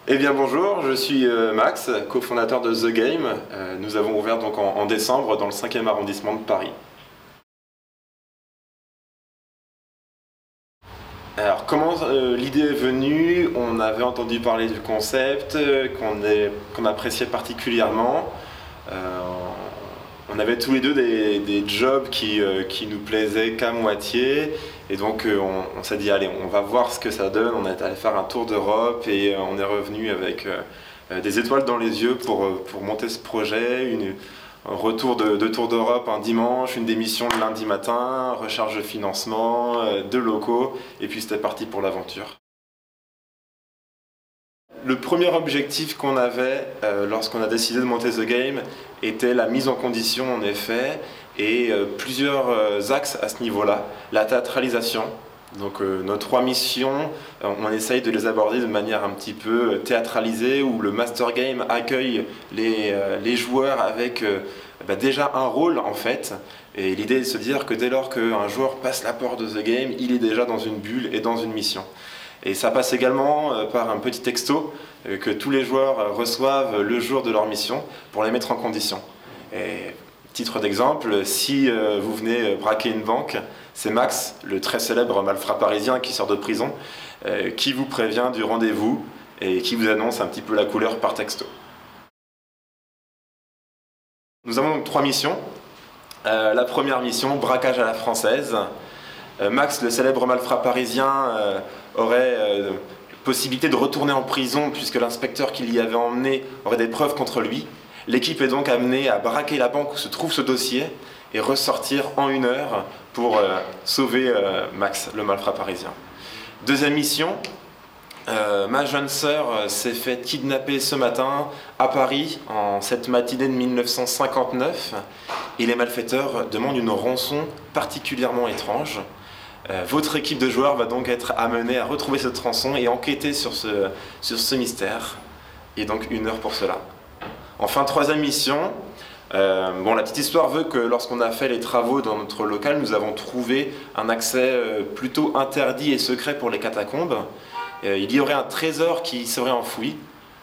Eh bien bonjour, je suis Max, cofondateur de The Game. Nous avons ouvert donc en décembre dans le 5e arrondissement de Paris. Alors comment l'idée est venue? On avait entendu parler du concept qu'on appréciait particulièrement. Euh, on avait tous les deux des jobs qui nous plaisaient qu'à moitié. Et donc on s'est dit allez, on va voir ce que ça donne. On est allé faire un tour d'Europe et on est revenu avec des étoiles dans les yeux pour monter ce projet. Un retour de tour d'Europe un dimanche, une démission le lundi matin, recherche de financement, de locaux, et puis c'était parti pour l'aventure. Le premier objectif qu'on avait lorsqu'on a décidé de monter The Game était la mise en condition en effet, et plusieurs axes à ce niveau-là. La théâtralisation. Donc nos 3 missions, on essaye de les aborder de manière un petit peu théâtralisée, où le Master Game accueille les joueurs avec déjà un rôle en fait. Et l'idée est de se dire que dès lors qu'un joueur passe la porte de The Game, il est déjà dans une bulle et dans une mission. Et ça passe également par un petit texto que tous les joueurs reçoivent le jour de leur mission pour les mettre en condition. Et titre d'exemple, si vous venez braquer une banque, c'est Max, le très célèbre malfrat parisien qui sort de prison, qui vous prévient du rendez-vous et qui vous annonce un petit peu la couleur par texto. Nous avons donc 3 missions. La première mission, braquage à la française. Max, le célèbre malfrat parisien, aurait possibilité de retourner en prison puisque l'inspecteur qui l'y avait emmené aurait des preuves contre lui. L'équipe est donc amenée à braquer la banque où se trouve ce dossier et ressortir en 1 heure pour sauver Max, le malfrat parisien. Deuxième mission, ma jeune sœur s'est fait kidnapper ce matin à Paris en cette matinée de 1959 et les malfaiteurs demandent une rançon particulièrement étrange. Votre équipe de joueurs va donc être amenée à retrouver cette rançon et enquêter sur ce mystère. Et donc 1 heure pour cela. Enfin, 3e mission. La petite histoire veut que lorsqu'on a fait les travaux dans notre local, nous avons trouvé un accès plutôt interdit et secret pour les catacombes. Il y aurait un trésor qui serait enfoui.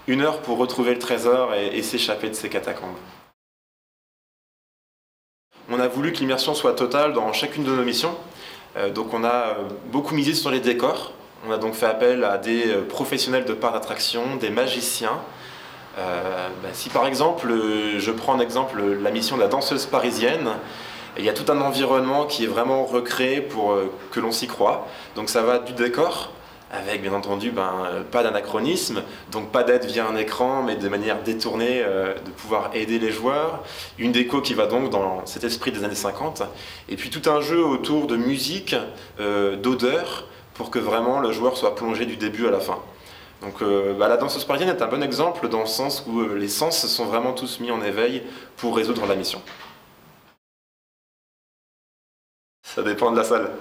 1 heure pour retrouver le trésor et s'échapper de ces catacombes. On a voulu que l'immersion soit totale dans chacune de nos missions. Donc on a beaucoup misé sur les décors. On a donc fait appel à des professionnels de parcs d'attraction, des magiciens. Si par exemple, je prends en exemple la mission de la danseuse parisienne, il y a tout un environnement qui est vraiment recréé pour que l'on s'y croie. Donc ça va du décor, avec bien entendu pas d'anachronisme, donc pas d'aide via un écran, mais de manière détournée de pouvoir aider les joueurs. Une déco qui va donc dans cet esprit des années 50, et puis tout un jeu autour de musique, d'odeur, pour que vraiment le joueur soit plongé du début à la fin. Donc la danseuse parisienne est un bon exemple dans le sens où les sens sont vraiment tous mis en éveil pour résoudre la mission. Ça dépend de la salle.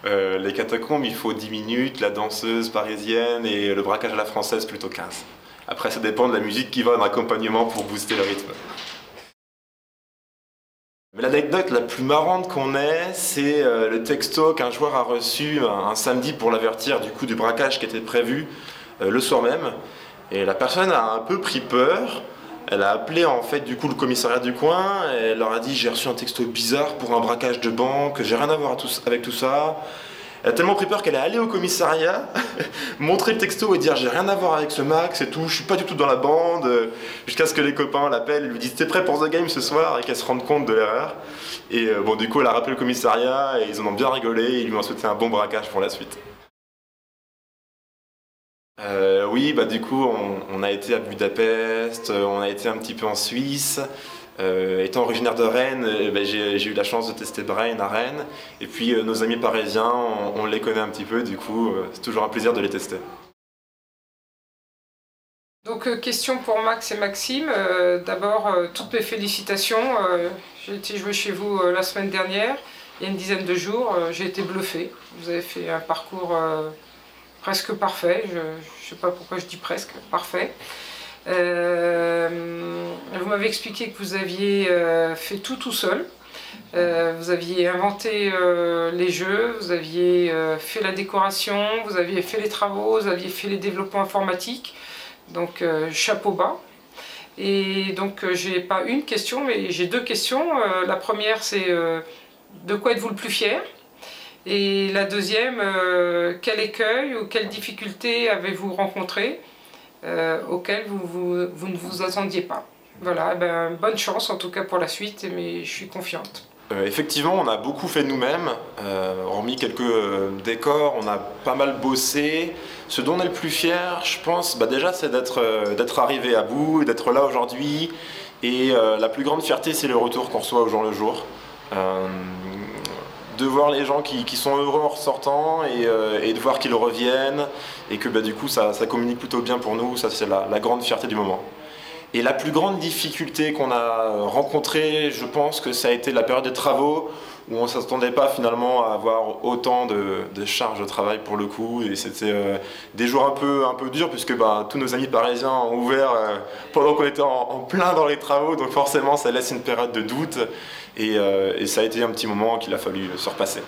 Les catacombes, il faut 10 minutes, la danseuse parisienne et le braquage à la française plutôt 15. Après, ça dépend de la musique qui va en accompagnement pour booster le rythme. Mais l'anecdote la plus marrante qu'on ait, c'est le texto qu'un joueur a reçu un samedi pour l'avertir du coup du braquage qui était prévu le soir même. Et la personne a un peu pris peur. Elle a appelé en fait du coup le commissariat du coin, et elle leur a dit j'ai reçu un texto bizarre pour un braquage de banque, j'ai rien à voir avec tout ça. Elle a tellement pris peur qu'elle est allée au commissariat, montrer le texto et dire j'ai rien à voir avec ce Max et tout, je suis pas du tout dans la bande, jusqu'à ce que les copains l'appellent et lui disent t'es prêt pour The Game ce soir et qu'elle se rende compte de l'erreur. Et du coup elle a rappelé le commissariat et ils en ont bien rigolé et ils lui ont souhaité un bon braquage pour la suite. Oui, du coup, on a été à Budapest, on a été un petit peu en Suisse. Étant originaire de Rennes, j'ai eu la chance de tester Brain à Rennes. Et puis nos amis parisiens, on les connaît un petit peu, du coup, c'est toujours un plaisir de les tester. Donc question pour Max et Maxime. D'abord, toutes mes félicitations. J'ai été jouer chez vous la semaine dernière, il y a une dizaine de jours. J'ai été bluffé. Vous avez fait un parcours presque parfait. Je ne sais pas pourquoi je dis presque, parfait. Vous m'avez expliqué que vous aviez fait tout seul. Vous aviez inventé les jeux, vous aviez fait la décoration, vous aviez fait les travaux, vous aviez fait les développements informatiques. Donc chapeau bas. Et donc j'ai pas une question, mais j'ai deux questions. La première, c'est de quoi êtes-vous le plus fier? Et la deuxième, quel écueil ou quelle difficulté avez-vous rencontré auquel vous ne vous attendiez pas? Voilà, ben, bonne chance en tout cas pour la suite, mais je suis confiante. Effectivement, on a beaucoup fait nous-mêmes, hormis quelques décors, on a pas mal bossé. Ce dont on est le plus fier, je pense, bah déjà, c'est d'être arrivé à bout, d'être là aujourd'hui. Et la plus grande fierté, c'est le retour qu'on reçoit au jour le jour. De voir les gens qui sont heureux en ressortant et de voir qu'ils reviennent et que bah, du coup ça communique plutôt bien pour nous, ça c'est la grande fierté du moment. Et la plus grande difficulté qu'on a rencontrée, je pense que ça a été la période des travaux où on ne s'attendait pas finalement à avoir autant de charges de travail pour le coup. Et c'était des jours un peu durs puisque bah, tous nos amis parisiens ont ouvert pendant qu'on était en plein dans les travaux. Donc forcément ça laisse une période de doute et ça a été un petit moment qu'il a fallu se repasser.